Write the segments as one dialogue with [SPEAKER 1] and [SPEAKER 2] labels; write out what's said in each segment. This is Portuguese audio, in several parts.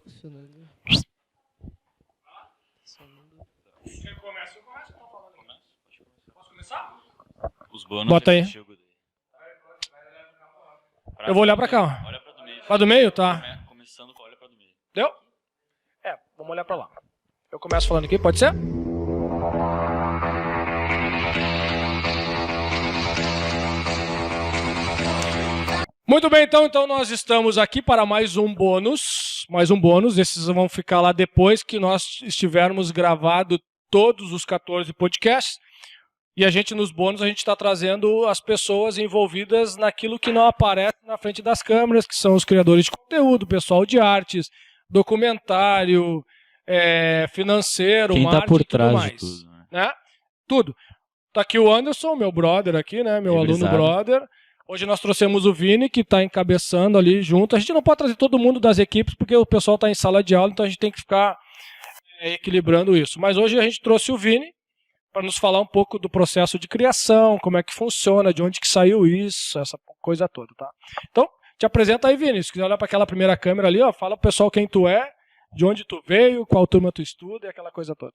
[SPEAKER 1] funcionando.
[SPEAKER 2] Quer começa? Eu começo. Posso começar?
[SPEAKER 3] Os bônus.
[SPEAKER 4] Bota aí. Eu vou olhar pra cá.
[SPEAKER 3] Olha pra do meio.
[SPEAKER 4] Pra do meio? Tá.
[SPEAKER 3] Começando, olha pra do meio.
[SPEAKER 4] Deu? Vamos olhar pra lá. Eu começo falando aqui, pode ser? Muito bem, então nós estamos aqui para mais um bônus. Esses vão ficar lá depois que nós estivermos gravado todos os 14 podcasts. E nos bônus, a gente está trazendo as pessoas envolvidas naquilo que não aparece na frente das câmeras, que são os criadores de conteúdo, pessoal de artes, documentário, financeiro,
[SPEAKER 3] quem
[SPEAKER 4] marketing
[SPEAKER 3] tá por trás
[SPEAKER 4] e tudo mais.
[SPEAKER 3] de tudo,
[SPEAKER 4] né? Tudo. Tá aqui o Anderson, meu brother aqui, né? Meu aluno brother. Hoje nós trouxemos o Vini, que está encabeçando ali junto. A gente não pode trazer todo mundo das equipes, porque o pessoal está em sala de aula, então a gente tem que ficar equilibrando isso. Mas hoje a gente trouxe o Vini para nos falar um pouco do processo de criação, como é que funciona, de onde que saiu isso, essa coisa toda, tá? Então, te apresenta aí, Vini. Se quiser olhar para aquela primeira câmera ali, ó, fala pro pessoal quem tu é, de onde tu veio, qual turma tu estuda e aquela coisa toda.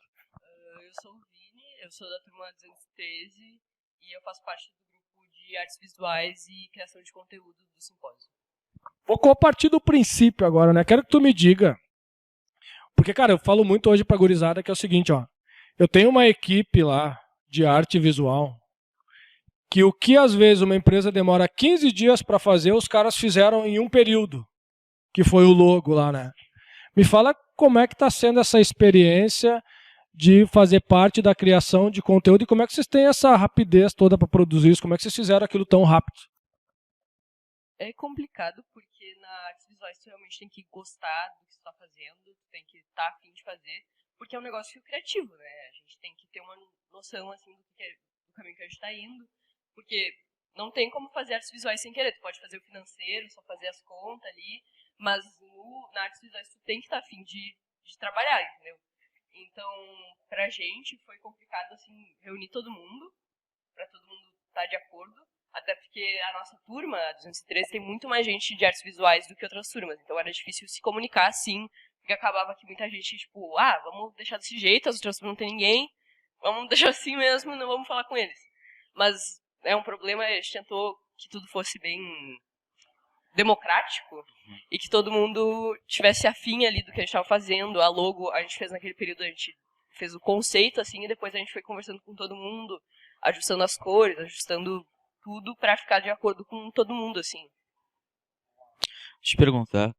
[SPEAKER 1] Eu sou o Vini, eu sou da turma 213 e eu faço parte do grupo de artes visuais e criação de conteúdo do simpósio.
[SPEAKER 4] Vou partir do princípio agora, né? Quero que tu me diga, porque, cara, eu falo muito hoje pra gurizada que é o seguinte, ó. Eu tenho uma equipe lá de arte visual que o que às vezes uma empresa demora 15 dias para fazer, os caras fizeram em um período, que foi o logo lá, né? Me fala como é que está sendo essa experiência de fazer parte da criação de conteúdo e como é que vocês têm essa rapidez toda para produzir isso, como é que vocês fizeram aquilo tão rápido?
[SPEAKER 1] É complicado porque na artes visuais tu realmente tem que gostar do que tu tá fazendo, tu tem que estar afim de fazer, porque é um negócio criativo, né? A gente tem que ter uma noção assim do caminho que a gente tá indo, porque não tem como fazer artes visuais sem querer. Tu pode fazer o financeiro, só fazer as contas ali, mas na artes visuais tu tem que estar afim de trabalhar, entendeu? Então, pra gente foi complicado assim reunir todo mundo, pra todo mundo estar de acordo, até porque a nossa turma, a 213, tem muito mais gente de artes visuais do que outras turmas, então era difícil se comunicar assim, porque acabava que muita gente, tipo, vamos deixar desse jeito, as outras turmas não tem ninguém, vamos deixar assim mesmo, não vamos falar com eles. Mas é um problema, a gente tentou que tudo fosse bem democrático e que todo mundo tivesse afim ali do que a gente estava fazendo. A logo, a gente fez naquele período, a gente fez o conceito, assim, e depois a gente foi conversando com todo mundo, ajustando as cores, ajustando tudo para ficar de acordo com todo mundo, assim.
[SPEAKER 3] Deixa eu te perguntar,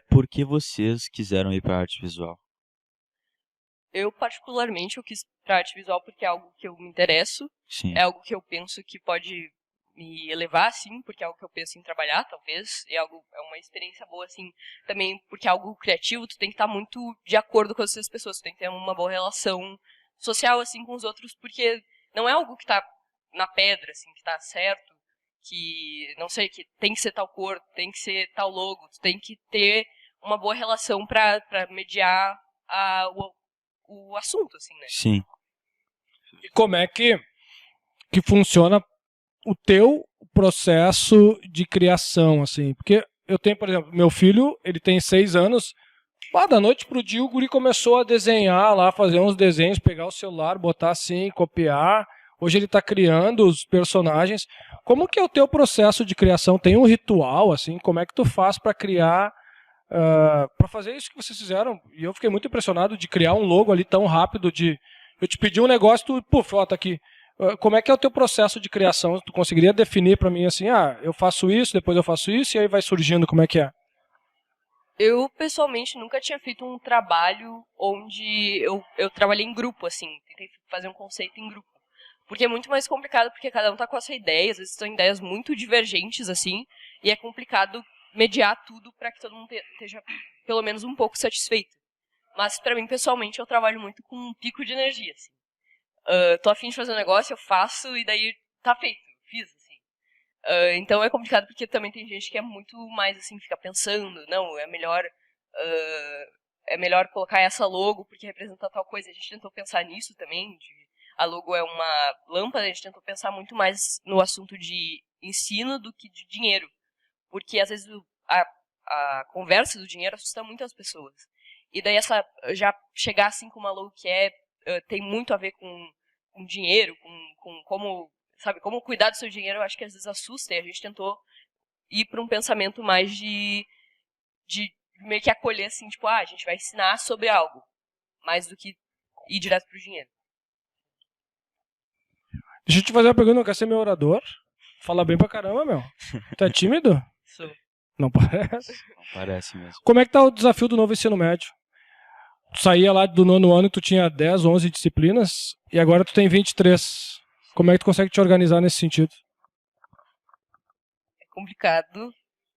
[SPEAKER 3] por que vocês quiseram ir para arte visual?
[SPEAKER 1] Eu, particularmente, eu quis para arte visual porque é algo que eu me interesso.
[SPEAKER 3] Sim.
[SPEAKER 1] É algo que eu penso que pode me elevar, assim, porque é algo que eu penso em trabalhar, talvez. É uma experiência boa, assim, também porque é algo criativo, tu tem que estar muito de acordo com as outras pessoas, tu tem que ter uma boa relação social, assim, com os outros, porque não é algo que tá na pedra, assim, que tá certo, que, não sei, que tem que ser tal cor, tem que ser tal logo, tu tem que ter uma boa relação pra mediar o assunto, assim, né?
[SPEAKER 3] Sim.
[SPEAKER 4] E como é que funciona o teu processo de criação, assim? Porque eu tenho, por exemplo, meu filho, ele tem 6 anos, da noite pro dia o guri começou a desenhar lá, fazer uns desenhos, pegar o celular, botar assim, copiar. Hoje ele está criando os personagens. Como que é o teu processo de criação? Tem um ritual, assim? Como é que tu faz para criar, para fazer isso que vocês fizeram? E eu fiquei muito impressionado de criar um logo ali tão rápido, eu te pedi um negócio, tu, tá aqui. Como é que é o teu processo de criação? Tu conseguiria definir para mim assim, eu faço isso, depois eu faço isso, e aí vai surgindo, como é que é?
[SPEAKER 1] Eu, pessoalmente, nunca tinha feito um trabalho onde eu trabalhei em grupo, assim. Tentei fazer um conceito em grupo. Porque é muito mais complicado, porque cada um tá com a sua ideia, às vezes são ideias muito divergentes, assim, e é complicado mediar tudo para que todo mundo esteja, pelo menos, um pouco satisfeito. Mas, para mim, pessoalmente, eu trabalho muito com um pico de energia, assim. Tô afim de fazer um negócio, eu faço, e daí tá feito, fiz, assim. Então é complicado porque também tem gente que é muito mais assim, fica pensando, não, é melhor colocar essa logo porque representa tal coisa. A gente tentou pensar nisso também, a logo é uma lâmpada, a gente tentou pensar muito mais no assunto de ensino do que de dinheiro. Porque às vezes a conversa do dinheiro assusta muito as pessoas. E daí essa já chegar assim com uma low que tem muito a ver com dinheiro, com como, sabe, como cuidar do seu dinheiro, eu acho que às vezes assusta, e a gente tentou ir para um pensamento mais de meio que acolher assim, tipo, a gente vai ensinar sobre algo, mais do que ir direto pro dinheiro.
[SPEAKER 4] Deixa eu te fazer uma pergunta, não quer ser meu orador? Fala bem pra caramba, meu. Tu é tímido?
[SPEAKER 1] Sou.
[SPEAKER 4] Não parece.
[SPEAKER 3] Não parece mesmo.
[SPEAKER 4] Como é que tá o desafio do novo ensino médio? Tu saía lá do 9º ano e tu tinha 10, 11 disciplinas, e agora tu tem 23. Como é que tu consegue te organizar nesse sentido?
[SPEAKER 1] É complicado,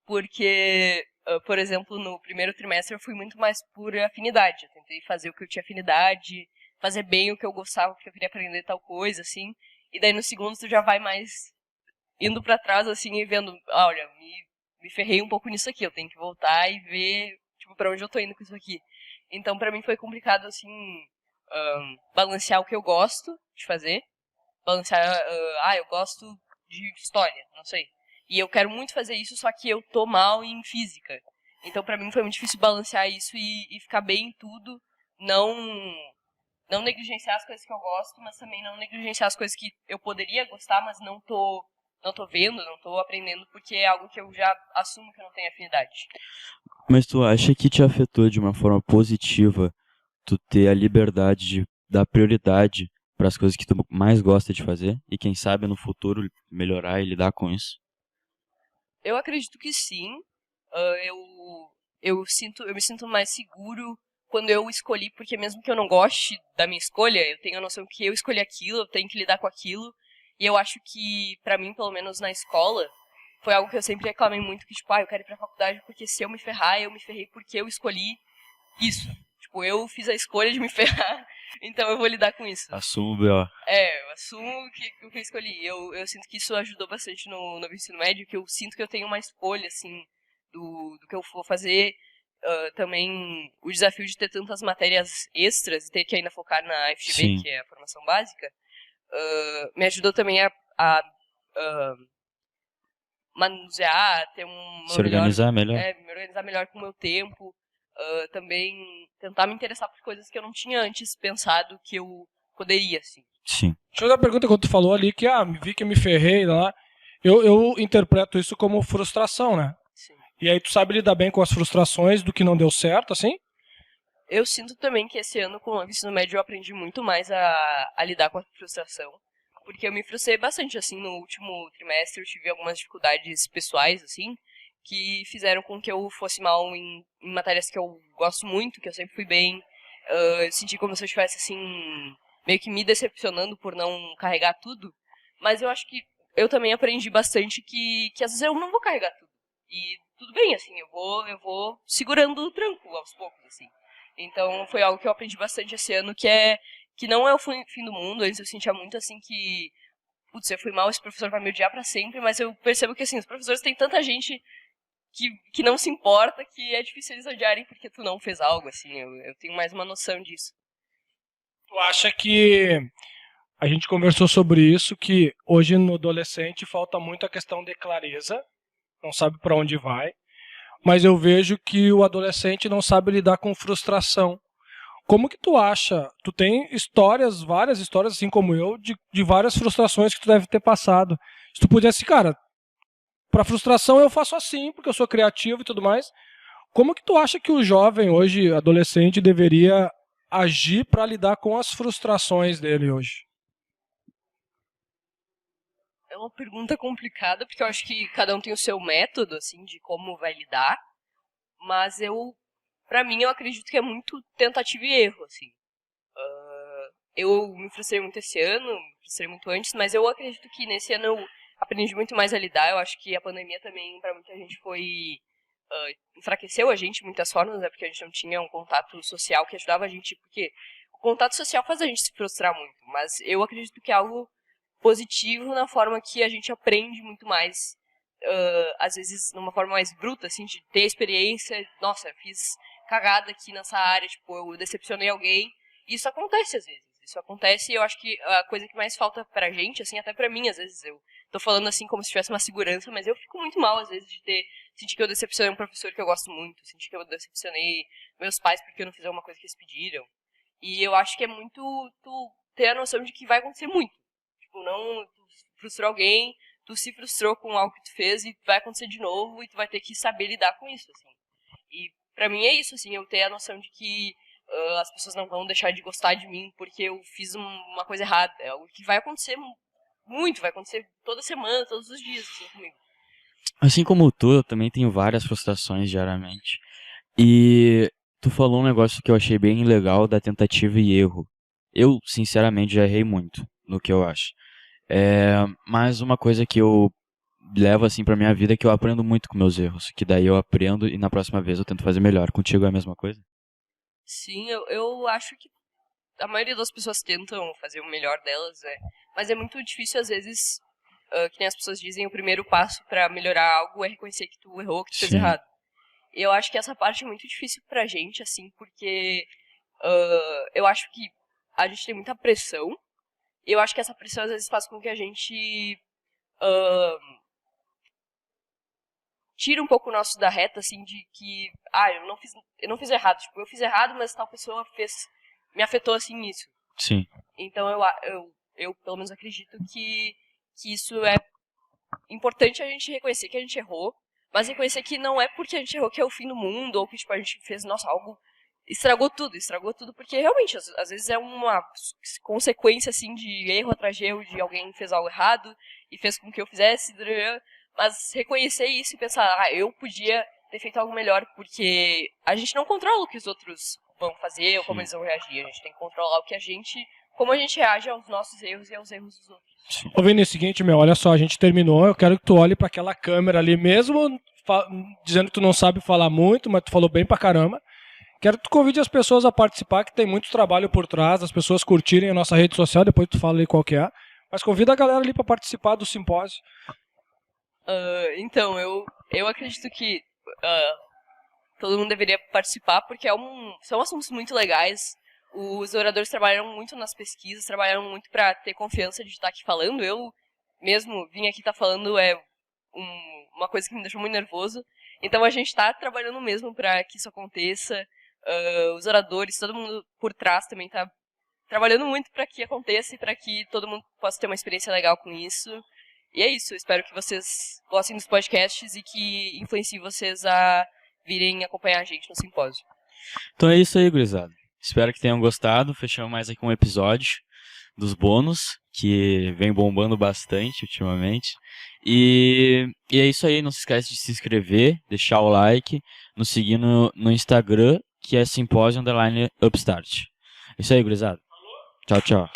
[SPEAKER 1] porque, por exemplo, no primeiro trimestre eu fui muito mais por afinidade. Eu tentei fazer o que eu tinha afinidade, fazer bem o que eu gostava, porque eu queria aprender tal coisa, assim. E daí no segundo tu já vai mais indo pra trás, assim, e vendo, olha, me ferrei um pouco nisso aqui, eu tenho que voltar e ver, tipo, pra onde eu tô indo com isso aqui. Então pra mim foi complicado, assim, balancear o que eu gosto de fazer, balancear, eu gosto de história, não sei. E eu quero muito fazer isso, só que eu tô mal em física. Então pra mim foi muito difícil balancear isso e ficar bem em tudo, não negligenciar as coisas que eu gosto, mas também não negligenciar as coisas que eu poderia gostar, mas não tô vendo, não tô aprendendo, porque é algo que eu já assumo que eu não tenho afinidade.
[SPEAKER 3] Mas tu acha que te afetou de uma forma positiva tu ter a liberdade de dar prioridade para as coisas que tu mais gosta de fazer e quem sabe no futuro melhorar e lidar com isso?
[SPEAKER 1] Eu acredito que sim. Eu me sinto mais seguro quando eu escolhi, porque mesmo que eu não goste da minha escolha, eu tenho a noção que eu escolhi aquilo, eu tenho que lidar com aquilo. E eu acho que, pra mim, pelo menos na escola, foi algo que eu sempre reclamei muito, que tipo, eu quero ir pra faculdade porque se eu me ferrar, eu me ferrei porque eu escolhi isso. Tipo, eu fiz a escolha de me ferrar, então eu vou lidar com isso.
[SPEAKER 3] Assumo, B.O.
[SPEAKER 1] Eu assumo que eu escolhi. Eu sinto que isso ajudou bastante no ensino médio, que eu sinto que eu tenho uma escolha, assim, do que eu vou fazer. Também o desafio de ter tantas matérias extras e ter que ainda focar na FGV,
[SPEAKER 3] Sim.
[SPEAKER 1] que é a formação básica, me ajudou também a manusear, ter
[SPEAKER 3] Se organizar melhor.
[SPEAKER 1] me organizar melhor com o meu tempo, também tentar me interessar por coisas que eu não tinha antes pensado que eu poderia, assim.
[SPEAKER 3] Sim.
[SPEAKER 4] Deixa eu fazer uma pergunta quando tu falou ali que, vi que eu me ferrei lá. Eu interpreto isso como frustração, né?
[SPEAKER 1] Sim.
[SPEAKER 4] E aí tu sabe lidar bem com as frustrações do que não deu certo, assim?
[SPEAKER 1] Eu sinto também que esse ano com o ensino médio eu aprendi muito mais a lidar com a frustração. Porque eu me frustrei bastante, assim, no último trimestre eu tive algumas dificuldades pessoais, assim, que fizeram com que eu fosse mal em matérias que eu gosto muito, que eu sempre fui bem. Eu senti como se eu estivesse, assim, meio que me decepcionando por não carregar tudo. Mas eu acho que eu também aprendi bastante que às vezes eu não vou carregar tudo. E tudo bem, assim, eu vou segurando o tranco aos poucos, assim. Então foi algo que eu aprendi bastante esse ano, que não é o fim do mundo. Antes eu sentia muito assim que, putz, eu fui mal, esse professor vai me odiar pra sempre, mas eu percebo que assim, os professores têm tanta gente que não se importa, que é difícil eles odiarem porque tu não fez algo, assim. Eu tenho mais uma noção disso.
[SPEAKER 4] Tu acha que a gente conversou sobre isso, que hoje no adolescente falta muito a questão de clareza, não sabe pra onde vai, mas eu vejo que o adolescente não sabe lidar com frustração. Como que tu acha? Tu tem histórias, várias histórias, assim como eu, de várias frustrações que tu deve ter passado. Se tu pudesse, cara, pra frustração eu faço assim, porque eu sou criativo e tudo mais. Como que tu acha que o jovem hoje, adolescente, deveria agir pra lidar com as frustrações dele hoje?
[SPEAKER 1] É uma pergunta complicada, porque eu acho que cada um tem o seu método, assim, de como vai lidar. Mas pra mim, eu acredito que é muito tentativa e erro, assim. Eu me frustrei muito esse ano, me frustrei muito antes, mas eu acredito que nesse ano eu aprendi muito mais a lidar. Eu acho que a pandemia também, pra muita gente, enfraqueceu a gente de muitas formas, né? Porque a gente não tinha um contato social que ajudava a gente, porque o contato social faz a gente se frustrar muito. Mas eu acredito que é algo positivo na forma que a gente aprende muito mais, às vezes numa forma mais bruta, assim, de ter experiência. Nossa, fiz cagada aqui nessa área, tipo, eu decepcionei alguém. Isso acontece às vezes. Isso acontece e eu acho que a coisa que mais falta pra gente, assim, até pra mim, às vezes eu tô falando assim como se tivesse uma segurança, mas eu fico muito mal às vezes de ter senti que eu decepcionei um professor que eu gosto muito, senti que eu decepcionei meus pais porque eu não fiz alguma coisa que eles pediram. E eu acho que é muito tu ter a noção de que vai acontecer muito. Tipo, não tu frustrou alguém, tu se frustrou com algo que tu fez e vai acontecer de novo e tu vai ter que saber lidar com isso, assim. E pra mim é isso, assim, eu ter a noção de que as pessoas não vão deixar de gostar de mim porque eu fiz uma coisa errada. É algo que vai acontecer muito, vai acontecer toda semana, todos os dias, assim, comigo.
[SPEAKER 3] Assim como tu, eu também tenho várias frustrações diariamente. E tu falou um negócio que eu achei bem legal da tentativa e erro. Eu, sinceramente, já errei muito no que eu acho. Mas uma coisa que eu levo assim pra minha vida é que eu aprendo muito com meus erros. Que daí eu aprendo e na próxima vez eu tento fazer melhor. Contigo é a mesma coisa?
[SPEAKER 1] Sim, eu acho que a maioria das pessoas tentam fazer o melhor delas, né? Mas é muito difícil, às vezes, que nem as pessoas dizem, o primeiro passo pra melhorar algo é reconhecer que tu errou, que tu fez
[SPEAKER 3] Sim.
[SPEAKER 1] errado. E eu acho que essa parte é muito difícil pra gente, assim, porque eu acho que a gente tem muita pressão. E eu acho que essa pressão, às vezes, faz com que a gente tira um pouco o nosso da reta, assim, de que, eu não fiz errado. Tipo, eu fiz errado, mas tal pessoa me afetou, assim, nisso.
[SPEAKER 3] Sim.
[SPEAKER 1] Então, eu pelo menos, acredito que isso é importante a gente reconhecer que a gente errou, mas reconhecer que não é porque a gente errou que é o fim do mundo, ou que, tipo, a gente fez, nossa, algo estragou tudo, porque realmente, às vezes é uma consequência, assim, de erro atrás de erro, de alguém fez algo errado e fez com que eu fizesse, mas reconhecer isso e pensar, eu podia ter feito algo melhor, porque a gente não controla o que os outros vão fazer ou como eles vão reagir, a gente tem que controlar como a gente reage aos nossos erros e aos erros dos outros.
[SPEAKER 4] Ô Vini, é o seguinte, olha só, a gente terminou, eu quero que tu olhe pra aquela câmera ali, mesmo dizendo que tu não sabe falar muito, mas tu falou bem pra caramba. Quero que tu convide as pessoas a participar, que tem muito trabalho por trás, as pessoas curtirem a nossa rede social, depois tu fala aí qual que é. Mas convida a galera ali pra participar do simpósio.
[SPEAKER 1] Então, eu acredito que todo mundo deveria participar, porque são assuntos muito legais. Os oradores trabalharam muito nas pesquisas, trabalharam muito para ter confiança de estar aqui falando. Eu mesmo vim aqui estar falando uma coisa que me deixou muito nervoso. Então a gente está trabalhando mesmo para que isso aconteça. Os oradores, todo mundo por trás também está trabalhando muito para que aconteça e para que todo mundo possa ter uma experiência legal com isso. E é isso, eu espero que vocês gostem dos podcasts e que influenciem vocês a virem acompanhar a gente no simpósio.
[SPEAKER 3] Então é isso aí, gurizada. Espero que tenham gostado. Fechamos mais aqui um episódio dos bônus, que vem bombando bastante ultimamente. E é isso aí, não se esquece de se inscrever, deixar o like, nos seguir no Instagram, que é Simpósio_Upstart. É isso aí, gurizada. Tchau, tchau.